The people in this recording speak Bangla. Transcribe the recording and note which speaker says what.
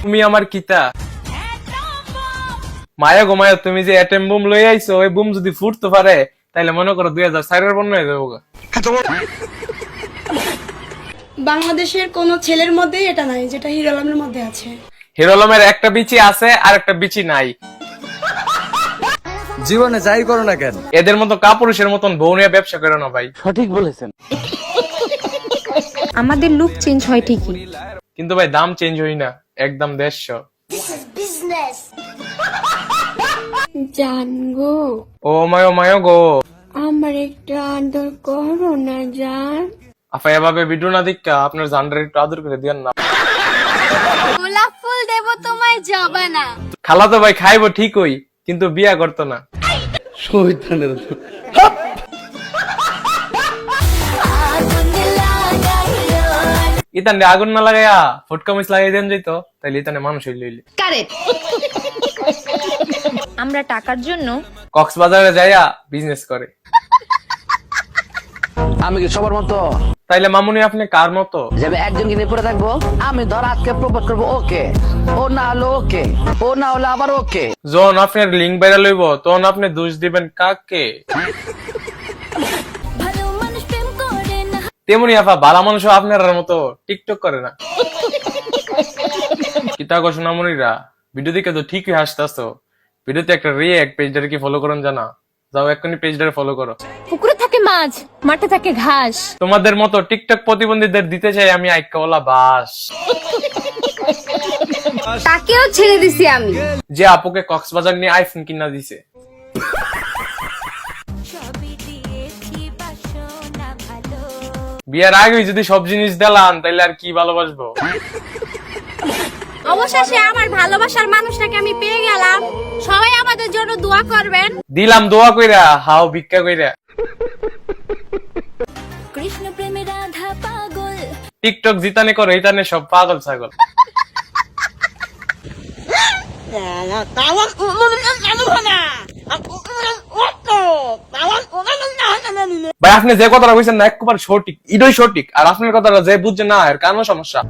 Speaker 1: তুমি আমার কিতা মায়া গো মায়া, তুমি যে অ্যাটম বোম লই আইছো, ওই বোম যদি ফুটতে পারে তাহলে মনে করো 2004 এর বন্যা হয়ে যাবো।
Speaker 2: বাংলাদেশের কোন ছেলের মধ্যে এটা নাই যেটা হিরো আলমের মধ্যে আছে।
Speaker 1: হিরো আলমের একটা বিচি আছে আর একটা বিচি নাই।
Speaker 3: জীবনে যাই করো না কেন,
Speaker 1: এদের মতো কাপুরুষের মতন বউ নিয়ে ব্যবসা করো না ভাই।
Speaker 3: সঠিক বলেছেন।
Speaker 4: আমাদের লুক চেঞ্জ হয় ঠিকই,
Speaker 1: কিন্তু ভাই দাম চেঞ্জ হই না, একদম 150।
Speaker 5: জানগো
Speaker 1: ও মায়ো গো,
Speaker 5: আমার একটু আদর করো না জান।
Speaker 1: আপা এভাবে ভিডিও না দেখা আপনার জানডার একটু আদর করে দিয়েন না।
Speaker 5: গোলাপ ফুল দেব তোমায় জবা না।
Speaker 1: খালা তো ভাই খাইবো ঠিকই, কিন্তু বিয়া করতো না। ইতানে আগুন না লাগাইয়া ফটকা মিস লাগাই দেন যাইতো, তাইলে ইতানে মানুষ হইলে।
Speaker 4: কারেক্ট। আমরা টাকার জন্য
Speaker 1: কক্সবাজারে যাইয়া বিজনেস করে।
Speaker 3: আমি কি সবার মতো?
Speaker 1: তাইলে মামুনি আপনি কার মতো?
Speaker 3: যে আমি একজনকে নিয়ে পড়ে থাকবো, আমি ধর আজকে প্রপোজ করবো ওকে, ও না হলো ওকে, ও না হলো আবার ওকে।
Speaker 1: যখন আপনার লিঙ্ক বাইরে লইব তখন আপনি দোষ দিবেন কাকে? তেমনি আপা বালা মানুষ আপনার মতো টিকটক করে না। কিতা গো সোনামণিরা, ভিডিও দেখে তো ঠিকই হাসতাছো, ভিডিওতে একটা রিঅ্যাক্ট পেজটারে কি ফলো করেন জানা? যাও এক্ষুনি পেজটারে ফলো করো।
Speaker 4: পুকুরে থাকে মাছ, মাঠে থাকে ঘাস।
Speaker 1: তোমাদের মতো টিকটক প্রতিবন্ধীদের দিতে চাই আমি আইকাওয়ালা বাস।
Speaker 4: তাকেও ছেড়ে দিছি আমি।
Speaker 1: যে আপুকে কক্সবাজার নিয়ে আইফোন কিনা দিছে। বিয়ার আগে যদি সব জিনিস দিলাম তাইলে আর কি ভালোবাসবো?
Speaker 5: অবশেষে আমার ভালোবাসার মানুষটাকে আমি পেয়ে গেলাম। সবাই আমাদের জন্য দোয়া করবেন।
Speaker 1: দিলাম দোয়া কইরা, হাও ভিক্ষা কইরা।
Speaker 5: কৃষ্ণ প্রেমে রাধা পাগল।
Speaker 1: টিকটক জিতানে করে ইতানে সব পাগল ছাগল। ভাই আপনি যে কথাটা কইছেন না একবার সঠিক, ইডই সঠিক, আর আপনার কথাটা যে বুঝছে না এর কারণ সমস্যা।